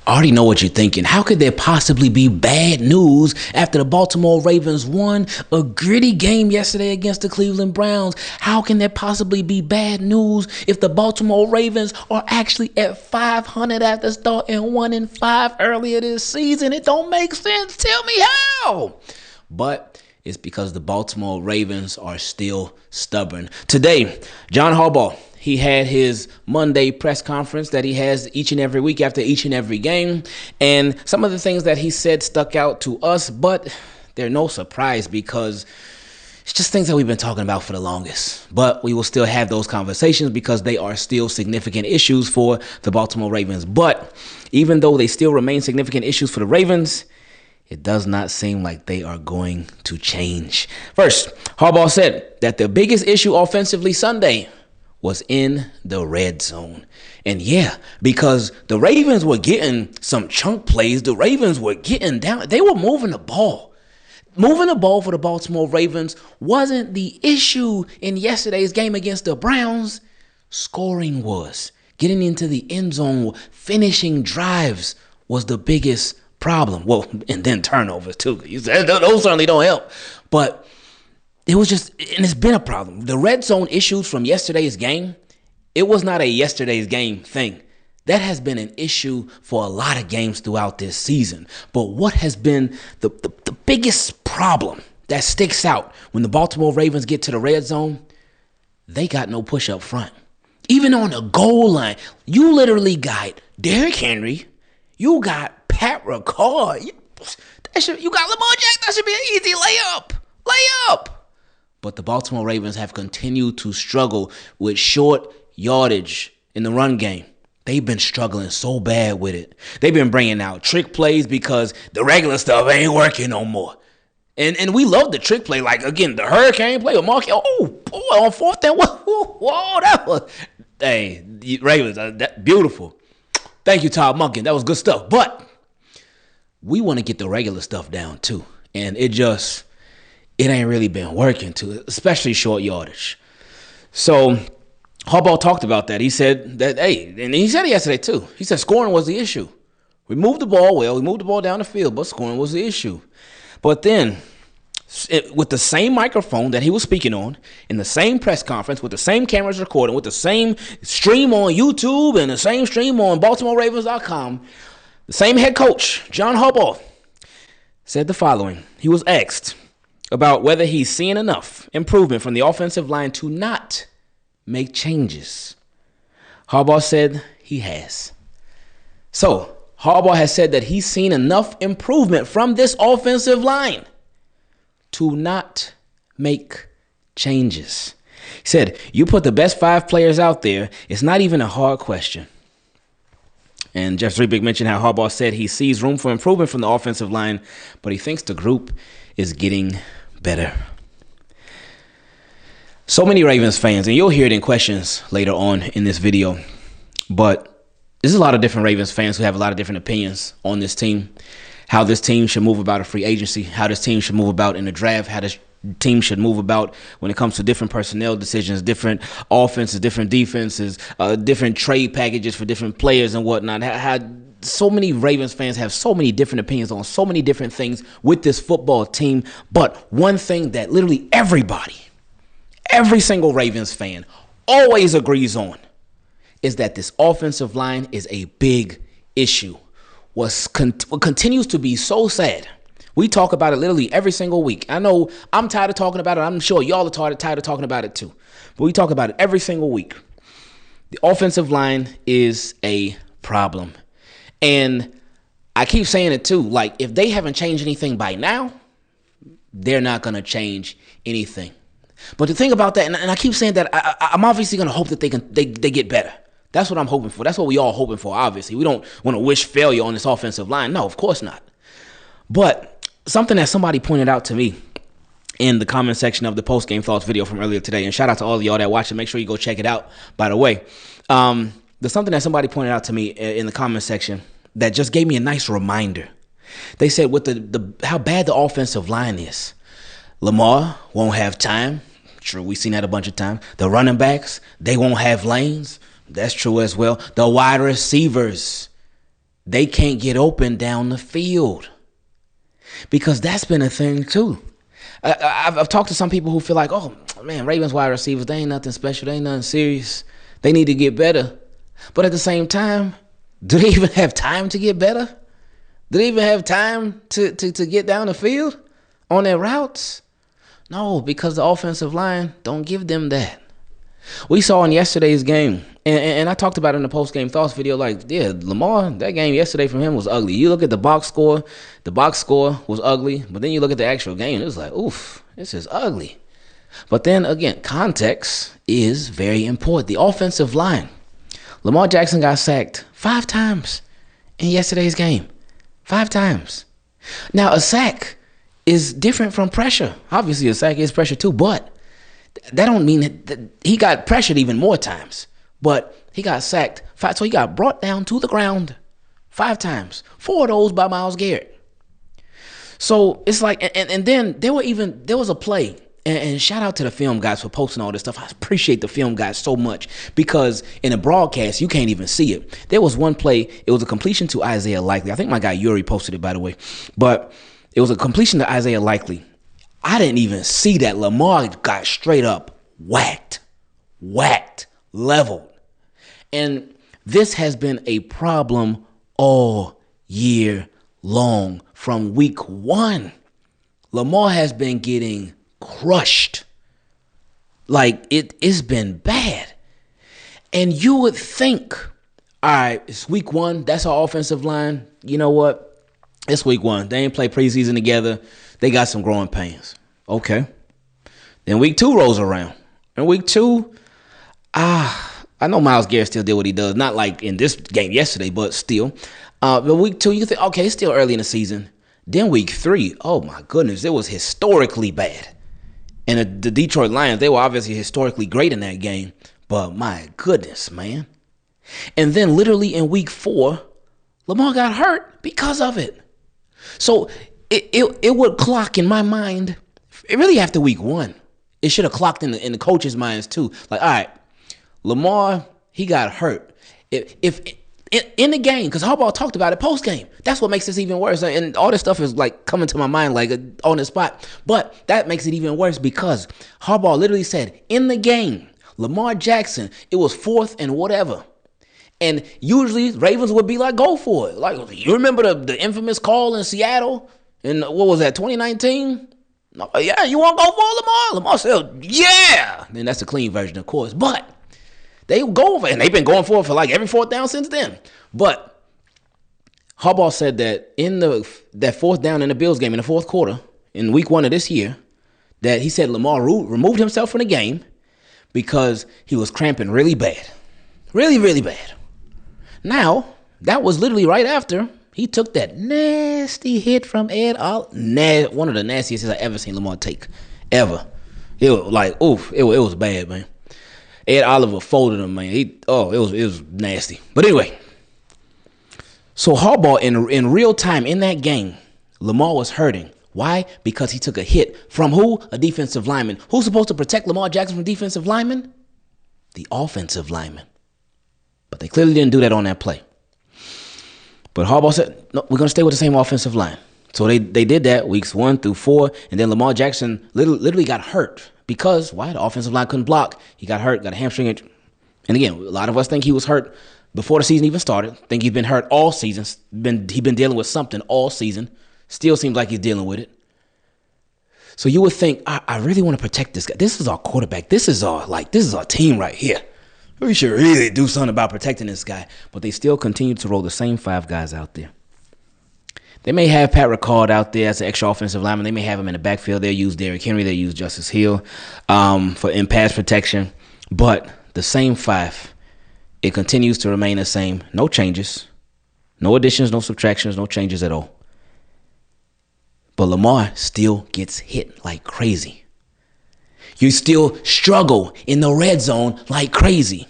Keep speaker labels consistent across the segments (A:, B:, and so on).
A: I already know what you're thinking. How could there possibly be bad news after the Baltimore Ravens won a gritty game yesterday against the Cleveland Browns? How can there possibly be bad news if the Baltimore Ravens are actually at 500 after starting 1-5 earlier this season? It don't make sense. Tell me how. But it's because the Baltimore Ravens are still stubborn. Today, John Harbaugh, he had his Monday press conference that he has each and every week after each and every game. And some of the things that he said stuck out to us, but they're no surprise because it's just things that we've been talking about for the longest. But we will still have those conversations because they are still significant issues for the Baltimore Ravens. But even though they still remain significant issues for the Ravens, it does not seem like they are going to change. First, Harbaugh said that the biggest issue offensively Sunday was in the red zone. And yeah, because the Ravens were getting some chunk plays. The Ravens were getting down. They were moving the ball. Moving the ball for the Baltimore Ravens wasn't the issue in yesterday's game against the Browns. Scoring was. Getting into the end zone, finishing drives was the biggest problem. Well, and then turnovers too. Those certainly don't help. But it was just, and it's been a problem. The red zone issues from yesterday's game, it was not a yesterday's game thing. That has been an issue for a lot of games throughout this season. But what has been the biggest problem that sticks out when the Baltimore Ravens get to the red zone? They got no push up front. Even on the goal line, you literally got Derrick Henry, you got Pat Ricard, you got Lamar Jackson. That should be an easy layup. But the Baltimore Ravens have continued to struggle with short yardage in the run game. They've been struggling so bad with it. They've been bringing out trick plays because the regular stuff ain't working no more. And we love the trick play. Like, again, the hurricane play with Mark. Oh, boy, on fourth down. Whoa, that was, hey, Ravens, beautiful. Thank you, Todd Monken. That was good stuff. But we want to get the regular stuff down, too. And it ain't really been working to, especially short yardage. So Harbaugh talked about that. He said that, and he said it yesterday too. He said scoring was the issue. We moved the ball well. We moved the ball down the field, but scoring was the issue. But then, with the same microphone that he was speaking on, in the same press conference, with the same cameras recording, with the same stream on YouTube and the same stream on BaltimoreRavens.com, the same head coach, John Harbaugh, said the following. He was asked about whether he's seeing enough improvement from the offensive line to not make changes. Harbaugh said he has. So, Harbaugh has said that he's seen enough improvement from this offensive line to not make changes. He said, you put the best 5 players out there, it's not even a hard question. And Jeff Zrebiec mentioned how Harbaugh said he sees room for improvement from the offensive line, but he thinks the group is getting better. So many Ravens fans, and you'll hear it in questions later on in this video, but there's a lot of different Ravens fans who have a lot of different opinions on this team, how this team should move about a free agency, how this team should move about in the draft, how this team should move about when it comes to different personnel decisions, different offenses, different defenses, different trade packages for different players and whatnot. How so many Ravens fans have so many different opinions on so many different things with this football team. But one thing that literally every single Ravens fan always agrees on is that this offensive line is a big issue. What continues to be so sad, we talk about it literally every single week. I know I'm tired of talking about it. I'm sure y'all are tired of talking about it too. But we talk about it every single week. The offensive line is a problem. And I keep saying it too, like if they haven't changed anything by now, they're not going to change anything. But the thing about that, and I keep saying that, I'm obviously going to hope that they get better. That's what I'm hoping for. That's what we all hoping for, obviously. We don't want to wish failure on this offensive line. No, of course not. But something that somebody pointed out to me in the comment section of the post-game thoughts video from earlier today, and shout out to all of y'all that watched it. Make sure you go check it out, by the way. There's something that somebody pointed out to me in the comment section that just gave me a nice reminder. They said with how bad the offensive line is, Lamar won't have time. True, we've seen that a bunch of times. The running backs, they won't have lanes. That's true as well. The wide receivers, they can't get open down the field. Because that's been a thing too. I've talked to some people who feel like, oh man, Ravens wide receivers, they ain't nothing special, they ain't nothing serious. They need to get better. But at the same time, do they even have time to get better? Do they even have time to get down the field on their routes? No, because the offensive line don't give them that. We saw in yesterday's game, and I talked about it in the post-game thoughts video, like, yeah, Lamar, that game yesterday from him was ugly. You look at the box score was ugly, but then you look at the actual game, it was like, oof, this is ugly. But then, again, context is very important. The offensive line. Lamar Jackson got sacked 5 times in yesterday's game. 5 times. Now, a sack is different from pressure. Obviously, a sack is pressure too, but that don't mean that he got pressured even more times. But he got sacked 5, so he got brought down to the ground 5 times. 4 of those by Myles Garrett. So it's like, and then there was a play, and shout out to the film guys for posting all this stuff. I appreciate the film guys so much, because in a broadcast, you can't even see it. There was one play, it was a completion to Isaiah Likely. I think my guy Yuri posted it, by the way. But it was a completion to Isaiah Likely. I didn't even see that. Lamar got straight up whacked, leveled. And this has been a problem all year long. From week 1, Lamar has been getting crushed. Like, it's been bad. And you would think, all right, it's week 1. That's our offensive line. You know what? It's week 1. They ain't play preseason together. They got some growing pains. Okay. Then week 2 rolls around. And week 2, I know Myles Garrett still did what he does. Not like in this game yesterday, but still. But week 2, you think, okay, it's still early in the season. Then week 3, oh my goodness, it was historically bad. And the Detroit Lions, they were obviously historically great in that game. But my goodness, man. And then literally in week 4, Lamar got hurt because of it. So it would clock in my mind, really after week 1. It should have clocked in the coaches' minds too. Like, all right, Lamar, he got hurt. If in the game, because Harbaugh talked about it post-game. That's what makes this even worse. And all this stuff is like coming to my mind like on the spot. But that makes it even worse because Harbaugh literally said, in the game, Lamar Jackson, it was 4th and whatever. And usually Ravens would be like, go for it. Like, you remember the infamous call in Seattle? In, what was that, 2019? Yeah, you want to go for Lamar? Lamar said, yeah. And that's the clean version, of course. But they go for it, and they've been going for it for like every 4th down since then. But Harbaugh said that in that 4th down in the Bills game in the 4th quarter, in week 1 of this year, that he said Lamar removed himself from the game because he was cramping really bad. Really, really bad. Now, that was literally right after he took that nasty hit from Ed Oliver. One of the nastiest hits I've ever seen Lamar take. Ever. It was like, oof, it was bad, man. Ed Oliver folded him, man. It was nasty. But anyway, so Harbaugh in real time in that game, Lamar was hurting. Why? Because he took a hit from who? A defensive lineman. Who's supposed to protect Lamar Jackson from defensive linemen? The offensive lineman. But they clearly didn't do that on that play. But Harbaugh said, no, we're going to stay with the same offensive line. So they did that weeks 1 through 4, and then Lamar Jackson literally got hurt. Because, why? The offensive line couldn't block. He got hurt, got a hamstring injury. And again, a lot of us think he was hurt before the season even started. Think he's been hurt all season. He's been dealing with something all season. Still seems like he's dealing with it. So you would think, I really want to protect this guy. This is our quarterback. This is our team right here. We should really do something about protecting this guy. But they still continue to roll the same 5 guys out there. They may have Pat Ricard out there as an extra offensive lineman. They may have him in the backfield. They'll use Derrick Henry. They'll use Justice Hill in pass protection. But the same 5, it continues to remain the same. No changes. No additions, no subtractions, no changes at all. But Lamar still gets hit like crazy. You still struggle in the red zone like crazy.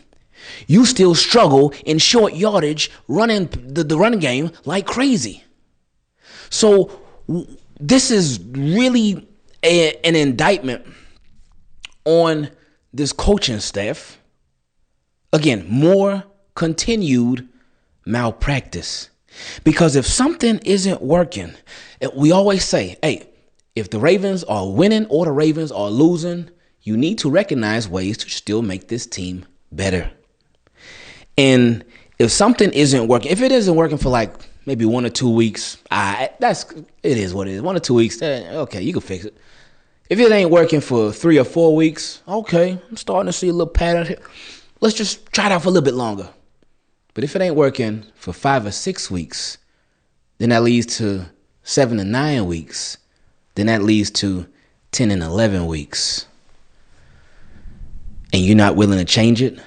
A: You still struggle in short yardage running the running game like crazy. So this is really an indictment on this coaching staff. Again, more continued malpractice. Because if something isn't working, we always say, hey, if the Ravens are winning or the Ravens are losing, you need to recognize ways to still make this team better. And if something isn't working, if it isn't working for like maybe 1 or 2 weeks, it is what it is. 1 or 2 weeks, okay, you can fix it. If it ain't working for 3 or 4 weeks, okay, I'm starting to see a little pattern here. Let's just try it out for a little bit longer. But if it ain't working for 5 or 6 weeks, then that leads to 7 to 9 weeks. Then that leads to 10 and 11 weeks. And you're not willing to change it,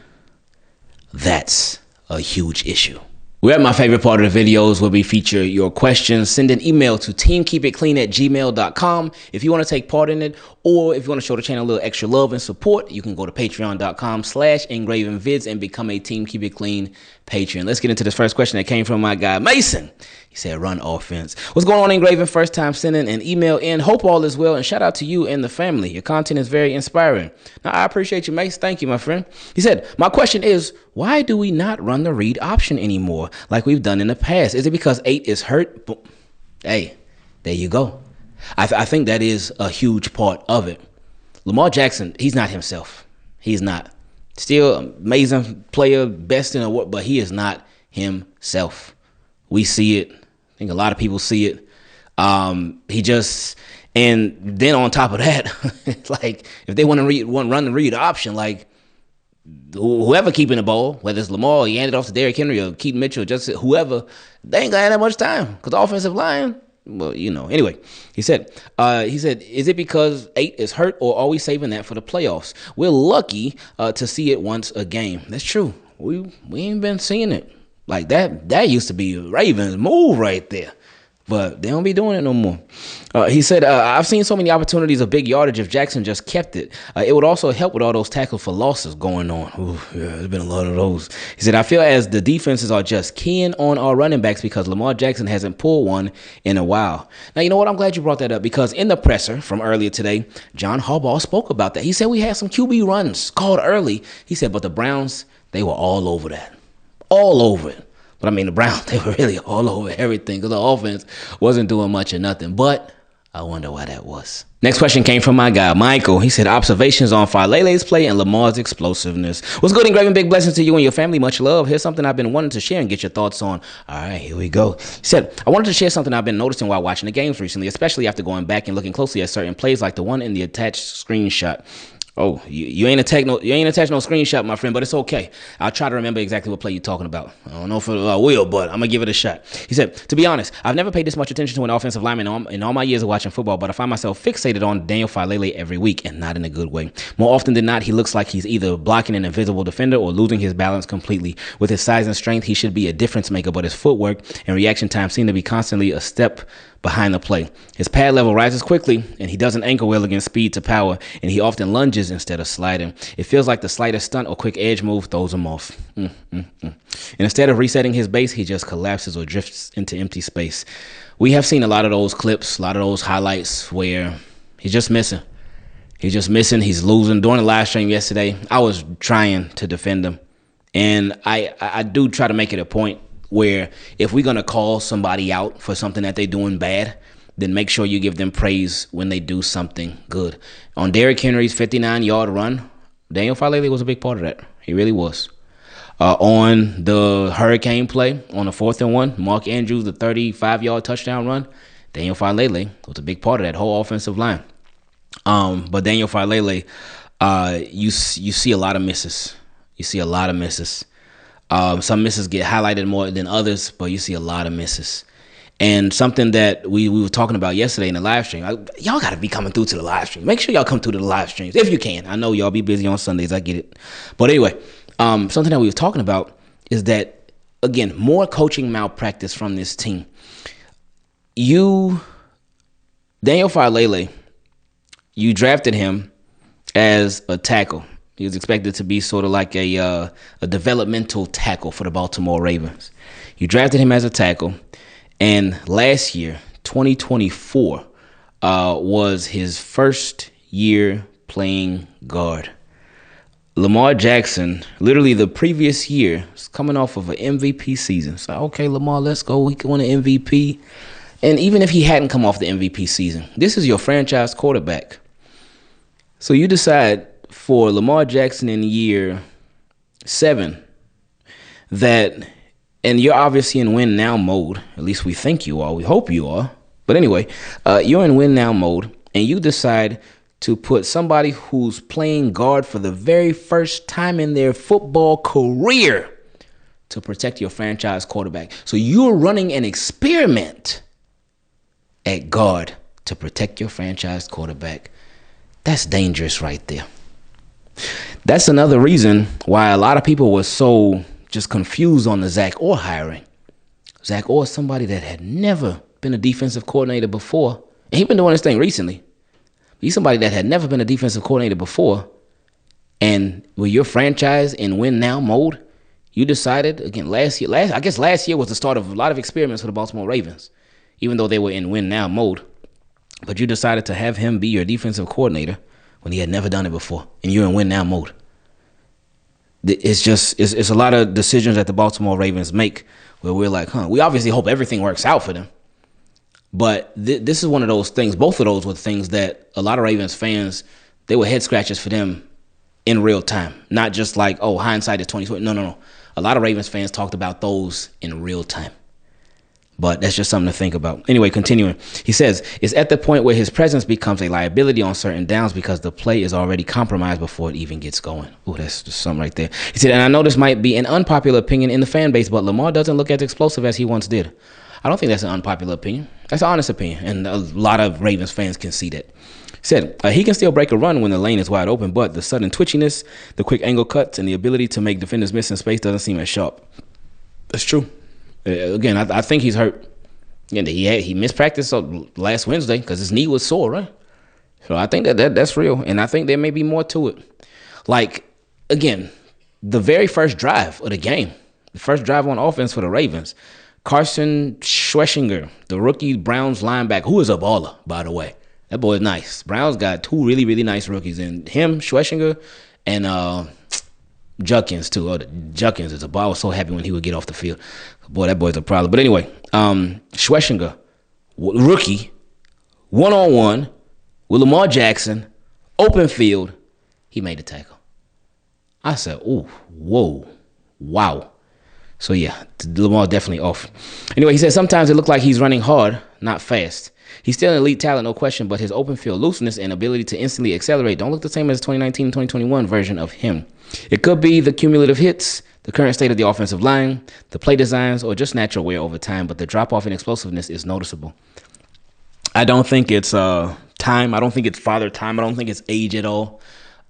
A: that's a huge issue. We're at my favorite part of the videos where we feature your questions. Send an email to teamkeepitclean@gmail.com if you want to take part in it, or if you want to show the channel a little extra love and support, you can go to patreon.com/Ingravenvids and become a Team Keep It Clean patron. Let's get into this first question that came from my guy, Mason. He said, run offense. What's going on, Ingraven? First time sending an email in. Hope all is well, and shout out to you and the family. Your content is very inspiring. Now, I appreciate you, Mace. Thank you, my friend. He said, my question is, why do we not run the read option anymore like we've done in the past? Is it because 8 is hurt? Hey, there you go. I think that is a huge part of it. Lamar Jackson, he's not himself. He's not. Still amazing player, best in the world, but he is not himself. We see it. I think a lot of people see it. And then on top of that, like if they want to run the read option, like whoever keeping the ball, whether it's Lamar, he handed it off to Derrick Henry or Keaton Mitchell, just whoever, they ain't gonna have that much time because the offensive line. Well, anyway, he said, is it because 8 is hurt or are we saving that for the playoffs? We're lucky to see it once a game. That's true. We ain't been seeing it. Like that used to be Ravens move right there. But they don't be doing it no more. He said, I've seen so many opportunities of big yardage if Jackson just kept it. It would also help with all those tackles for losses going on. Ooh, yeah, there's been a lot of those. He said, I feel as the defenses are just keying on our running backs because Lamar Jackson hasn't pulled one in a while. Now, you know what? I'm glad you brought that up because in the presser from earlier today, John Harbaugh spoke about that. He said we had some QB runs called early. He said, but the Browns, they were all over that. All over it. But I mean, the Browns, they were really all over everything because the offense wasn't doing much or nothing. But I wonder why that was. Next question came from my guy, Michael. He said, observations on Falele's play and Lamar's explosiveness. What's good, Ingraven? Big blessings to you and your family. Much love. Here's something I've been wanting to share and get your thoughts on. All right, here we go. He said, I wanted to share something I've been noticing while watching the games recently, especially after going back and looking closely at certain plays like the one in the attached screenshot. Oh, you ain't attached no screenshot, my friend, but it's okay. I'll try to remember exactly what play you're talking about. I don't know if I will, but I'm going to give it a shot. He said, to be honest, I've never paid this much attention to an offensive lineman in all my years of watching football, but I find myself fixated on Daniel Falele every week, and not in a good way. More often than not, he looks like he's either blocking an invisible defender or losing his balance completely. With his size and strength, he should be a difference maker, but his footwork and reaction time seem to be constantly a step behind the play. His pad level rises quickly, and he doesn't anchor well against speed to power, and he often lunges instead of sliding. It feels like the slightest stunt or quick edge move throws him off. And instead of resetting his base, he just collapses or drifts into empty space. We have seen a lot of those clips, a lot of those highlights where he's just missing. He's losing. During the live stream yesterday, I was trying to defend him, and I do try to make it a point where if we're going to call somebody out for something that they're doing bad, then make sure you give them praise when they do something good. On Derrick Henry's 59-yard run, Daniel Falele was a big part of that. He really was. On the Hurricane play, on the 4th and 1, Mark Andrews, the 35-yard touchdown run, Daniel Falele was a big part of that whole offensive line. But Daniel Falele, you see a lot of misses. Some misses get highlighted more than others, but you see a lot of misses. And something that we were talking about yesterday in the live stream, y'all got to be coming through to the live stream. Make sure y'all come through to the live streams if you can. I know y'all be busy on Sundays. I get it. But anyway, something that we were talking about is that, again, more coaching malpractice from this team. Daniel Falele, you drafted him as a tackle. He was expected to be sort of like a developmental tackle for the Baltimore Ravens. You drafted him as a tackle, and last year, 2024, was his first year playing guard. Lamar Jackson, literally the previous year, is coming off of an MVP season. So, okay, Lamar, let's go. He won an MVP. And even if he hadn't come off the MVP season, this is your franchise quarterback. So you decide for Lamar Jackson in year 7 that, and you're obviously in win now mode. At least we think you are. We hope you are. But anyway, you're in win now mode, and you decide to put somebody who's playing guard for the very first time in their football career to protect your franchise quarterback. So you're running an experiment at guard to protect your franchise quarterback. That's dangerous right there. That's another reason why a lot of people were so just confused on the Zach Orr hiring. Zach Orr is somebody that had never been a defensive coordinator before. And he's been doing this thing recently. He's somebody that had never been a defensive coordinator before. And with your franchise in win now mode, you decided, again, last year was the start of a lot of experiments for the Baltimore Ravens, even though they were in win now mode. But you decided to have him be your defensive coordinator when he had never done it before, and you're in win now mode. It's a lot of decisions that the Baltimore Ravens make where we're like, we obviously hope everything works out for them. But this is one of those things. Both of those were things that a lot of Ravens fans, they were head scratchers for them in real time. Not just like, hindsight is 2020. No. A lot of Ravens fans talked about those in real time. But that's just something to think about. Anyway, continuing. He says, it's at the point where his presence becomes a liability on certain downs because the play is already compromised before it even gets going. Oh, that's just something right there. He said, and I know this might be an unpopular opinion in the fan base, but Lamar doesn't look as explosive as he once did. I don't think that's an unpopular opinion. That's an honest opinion, and a lot of Ravens fans can see that. He said, he can still break a run when the lane is wide open, but the sudden twitchiness, the quick angle cuts, and the ability to make defenders miss in space doesn't seem as sharp. That's true. Again, I think he's hurt. And he missed practice last Wednesday because his knee was sore, right? So I think that's real, and I think there may be more to it. Like, again, the very first drive of the game, the first drive on offense for the Ravens, Carson Schweschinger, the rookie Browns linebacker, who is a baller, by the way. That boy is nice. Browns got 2 really, really nice rookies, and him, Schweschinger, and Judkins, too. Judkins is a baller. I was so happy when he would get off the field. Boy, that boy's a problem. But anyway, Schweschinger, rookie, one-on-one with Lamar Jackson, open field, he made the tackle. I said, ooh, whoa, wow. So, yeah, Lamar definitely off. Anyway, he said sometimes it looked like he's running hard, not fast. He's still an elite talent, no question, but his open field looseness and ability to instantly accelerate don't look the same as the 2019-2021 version of him. It could be the cumulative hits, the current state of the offensive line, the play designs, or just natural wear over time, but the drop-off in explosiveness is noticeable. I don't think it's time. I don't think it's father time. I don't think it's age at all.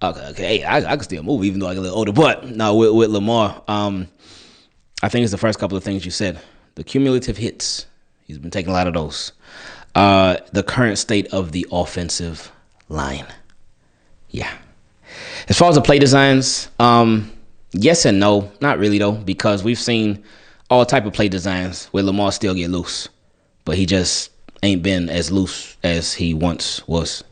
A: Okay, I can still move even though I get a little older, but no, with Lamar, I think it's the first couple of things you said. The cumulative hits. He's been taking a lot of those. The current state of the offensive line. Yeah. As far as the play designs, yes and no. Not really, though, because we've seen all type of play designs where Lamar still get loose, but he just ain't been as loose as he once was.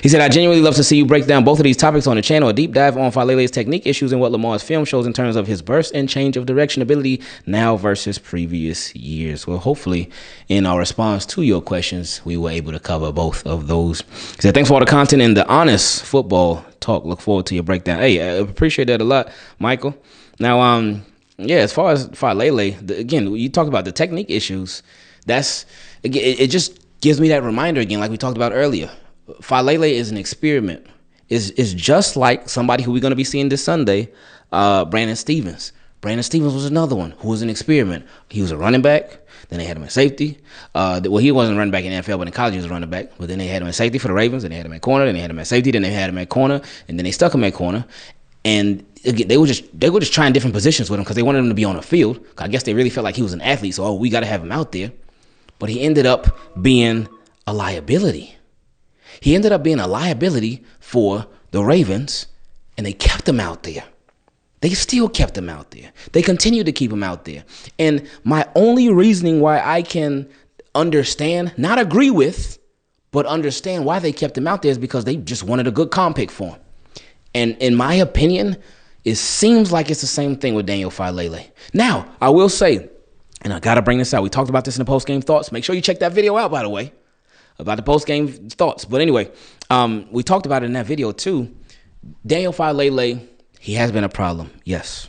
A: He said, I genuinely love to see you break down both of these topics on the channel. A deep dive on Falele's technique issues and what Lamar's film shows in terms of his burst and change of direction ability now versus previous years. Well, hopefully in our response to your questions, we were able to cover both of those. He said, thanks for all the content and the honest football talk. Look forward to your breakdown. Hey, I appreciate that a lot, Michael. Now, as far as Falele, again, you talked about the technique issues. It just gives me that reminder again, like we talked about earlier. Falele is an experiment. Is just like somebody who we're going to be seeing this Sunday, Brandon Stevens. Brandon Stevens was another one who was an experiment. He was a running back. Then they had him at safety. He wasn't a running back in the NFL, but in college he was a running back. But then they had him at safety for the Ravens. Then they had him at corner. Then they had him at safety. Then they had him at corner. And then they stuck him at corner. And again, they were just trying different positions with him because they wanted him to be on the field. I guess they really felt like he was an athlete. So we got to have him out there. But he ended up being a liability. He ended up being a liability for the Ravens, and they kept him out there. They still kept him out there. They continue to keep him out there. And my only reasoning why I can understand, not agree with, but understand why they kept him out there is because they just wanted a good comp pick for him. And in my opinion, It seems like it's the same thing with Daniel Falele. Now, I will say, and I got to bring this out. We talked about this in the post-game thoughts. Make sure you check that video out, by the way, about the post-game thoughts. But anyway, we talked about it in that video too. Daniel Falele, he has been a problem, yes.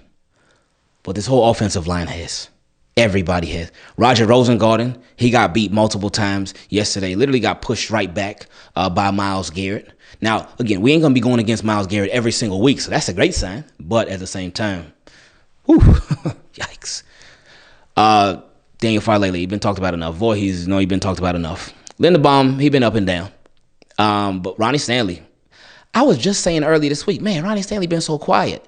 A: But this whole offensive line has. Everybody has. Roger Rosengarten, he got beat multiple times yesterday. Literally got pushed right back by Myles Garrett. Now, again, we ain't going to be going against Myles Garrett every single week, so that's a great sign. But at the same time, whew, yikes. Daniel Falele, he been talked about enough. Voorhees, he been talked about enough. Linderbaum, he been up and down. But Ronnie Stanley, I was just saying earlier this week, man, Ronnie Stanley been so quiet.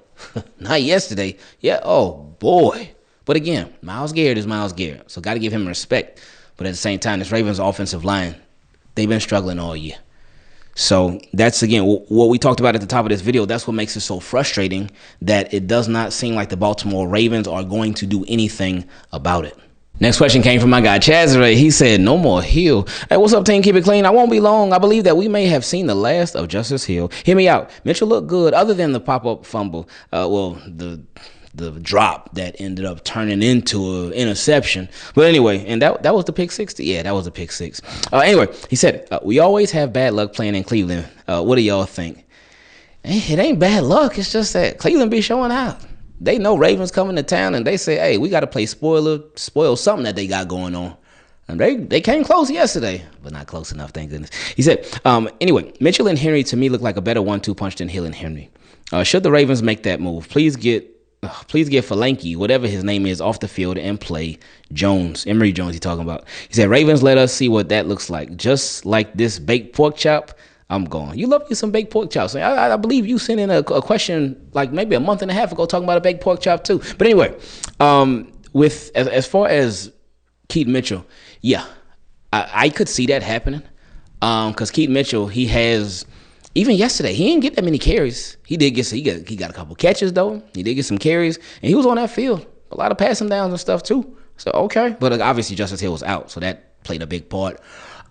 A: Not yesterday. Yeah, oh, boy. But again, Myles Garrett is Myles Garrett, so got to give him respect. But at the same time, this Ravens offensive line, they've been struggling all year. So that's, again, what we talked about at the top of this video. That's what makes it so frustrating, that it does not seem like the Baltimore Ravens are going to do anything about it. Next question came from my guy, Chazeray. He said, no more Hill. Hey, what's up, team? Keep it clean. I won't be long. I believe that we may have seen the last of Justice Hill. Hear me out. Mitchell looked good other than the pop-up fumble. The drop that ended up turning into an interception. But anyway, and that was the pick six. Yeah, that was a pick six. Anyway, he said, we always have bad luck playing in Cleveland. What do y'all think? It ain't bad luck. It's just that Cleveland be showing out. They know Ravens coming to town, and they say, hey, we got to play spoil something that they got going on. And they came close yesterday, but not close enough, thank goodness. He said, anyway, Mitchell and Henry to me look like a better 1-2 punch than Hill and Henry. Should the Ravens make that move, please get Falanke, whatever his name is, off the field and play Jones. Emory Jones, he's talking about. He said, Ravens, let us see what that looks like. Just like this baked pork chop, I'm gone. You love you some baked pork chops. I believe you sent in a question like maybe a month and a half ago talking about a baked pork chop too. But anyway, as far as Keaton Mitchell, yeah, I could see that happening. Because Keaton Mitchell, he has, even yesterday, he didn't get that many carries. He got a couple catches though. He did get some carries, and he was on that field. A lot of passing downs and stuff too. So okay, but obviously Justice Hill was out, so that played a big part.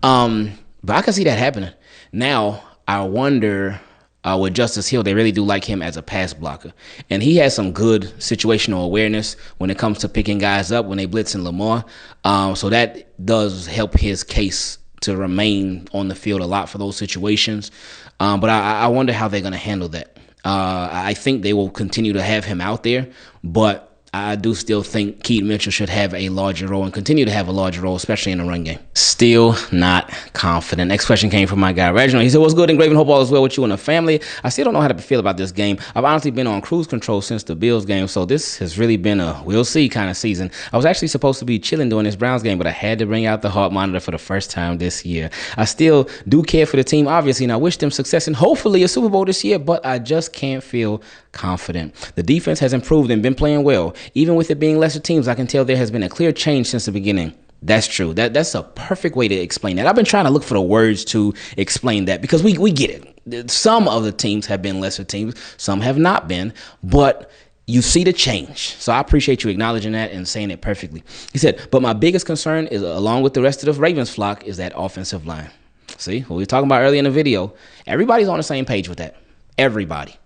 A: But I can see that happening. Now, I wonder with Justice Hill, they really do like him as a pass blocker. And he has some good situational awareness when it comes to picking guys up when they blitz in Lamar. So that does help his case to remain on the field a lot for those situations. But I wonder how they're going to handle that. I think they will continue to have him out there, but I do still think Keaton Mitchell should have a larger role and continue to have a larger role, especially in the run game. Still not confident. Next question came from my guy, Reginald. He said, what's good, Ingraven? Hope all is well with you and the family. I still don't know how to feel about this game. I've honestly been on cruise control since the Bills game, so this has really been a we'll see kind of season. I was actually supposed to be chilling during this Browns game, but I had to bring out the heart monitor for the first time this year. I still do care for the team, obviously, and I wish them success and hopefully a Super Bowl this year, but I just can't feel confident. The defense has improved and been playing well. Even with it being lesser teams, I can tell there has been a clear change since the beginning. That's true. That's a perfect way to explain that. I've been trying to look for the words to explain that because we get it. Some of the teams have been lesser teams. Some have not been. But you see the change. So I appreciate you acknowledging that and saying it perfectly. He said, but my biggest concern is, along with the rest of the Ravens flock, is that offensive line. See, what we were talking about earlier in the video, everybody's on the same page with that. Everybody.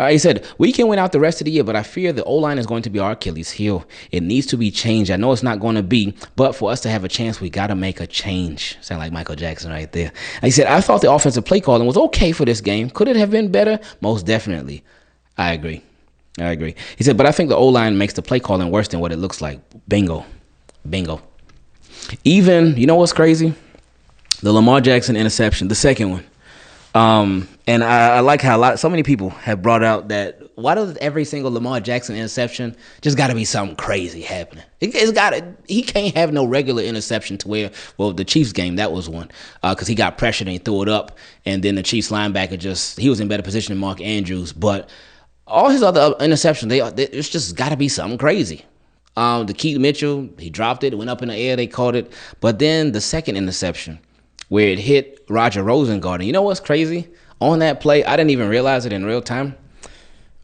A: He said, we can win out the rest of the year, but I fear the O-line is going to be our Achilles heel. It needs to be changed. I know it's not going to be, but for us to have a chance, we got to make a change. Sound like Michael Jackson right there. He said, I thought the offensive play calling was okay for this game. Could it have been better? Most definitely. I agree. He said, but I think the O-line makes the play calling worse than what it looks like. Bingo. Even, you know what's crazy? The Lamar Jackson interception, the second one. And I like how so many people have brought out that why does every single Lamar Jackson interception just got to be something crazy happening? He can't have no regular interception to where, well, the Chiefs game, that was one, because he got pressured and he threw it up, and then the Chiefs linebacker he was in better position than Mark Andrews. But all his other interceptions, it's just got to be something crazy. The Keaton Mitchell, he dropped it, went up in the air, they caught it. But then the second interception, where it hit Roger Rosengarten. You know what's crazy? On that play, I didn't even realize it in real time.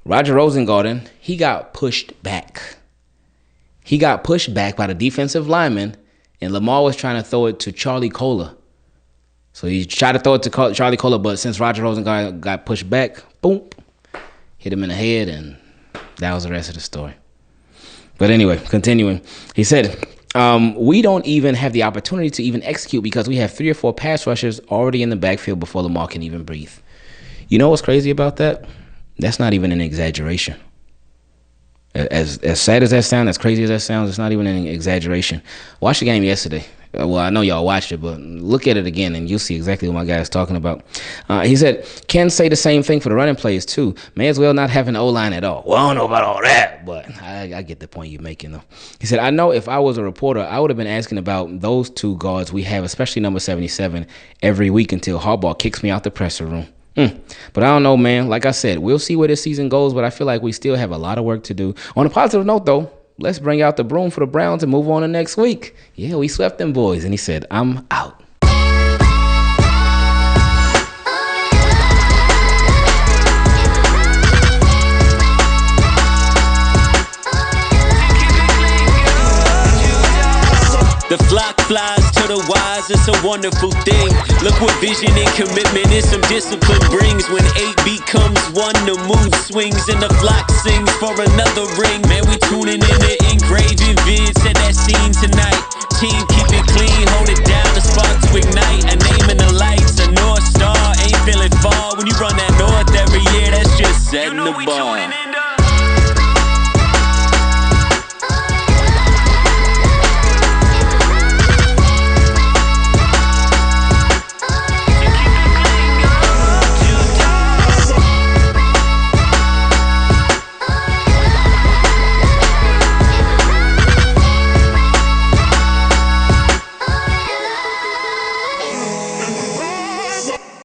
A: Roger Rosengarten, he got pushed back. He got pushed back by the defensive lineman, and Lamar was trying to throw it to Charlie Kolar. So he tried to throw it to Charlie Kolar, but since Roger Rosengarten got pushed back, boom, hit him in the head, and That was the rest of the story. But anyway, continuing. He said, we don't even have the opportunity to even execute because we have 3 or 4 pass rushers already in the backfield before Lamar can even breathe. You know what's crazy about that? That's not even an exaggeration. As sad as that sounds, as crazy as that sounds, it's not even an exaggeration. Watch the game yesterday. Well, I know y'all watched it, but look at it again and you'll see exactly what my guy is talking about. He said, can say the same thing for the running plays too. May as well not have an O-line at all. Well, I don't know about all that, but I get the point you're making, though. He said, I know if I was a reporter, I would have been asking about those 2 guards we have, especially number 77, every week until Harbaugh kicks me out the presser room. But I don't know, man. Like I said, we'll see where this season goes, but I feel like we still have a lot of work to do. On a positive note, though, let's bring out the broom for the Browns and move on to next week. Yeah, we swept them boys. And he said, I'm out.
B: The flock flies to the wise, it's a wonderful thing. Look what vision and commitment and some discipline brings. When 8 becomes 1, the mood swings and the flock sings for another ring. Man, we tuning in to Ingravenvids.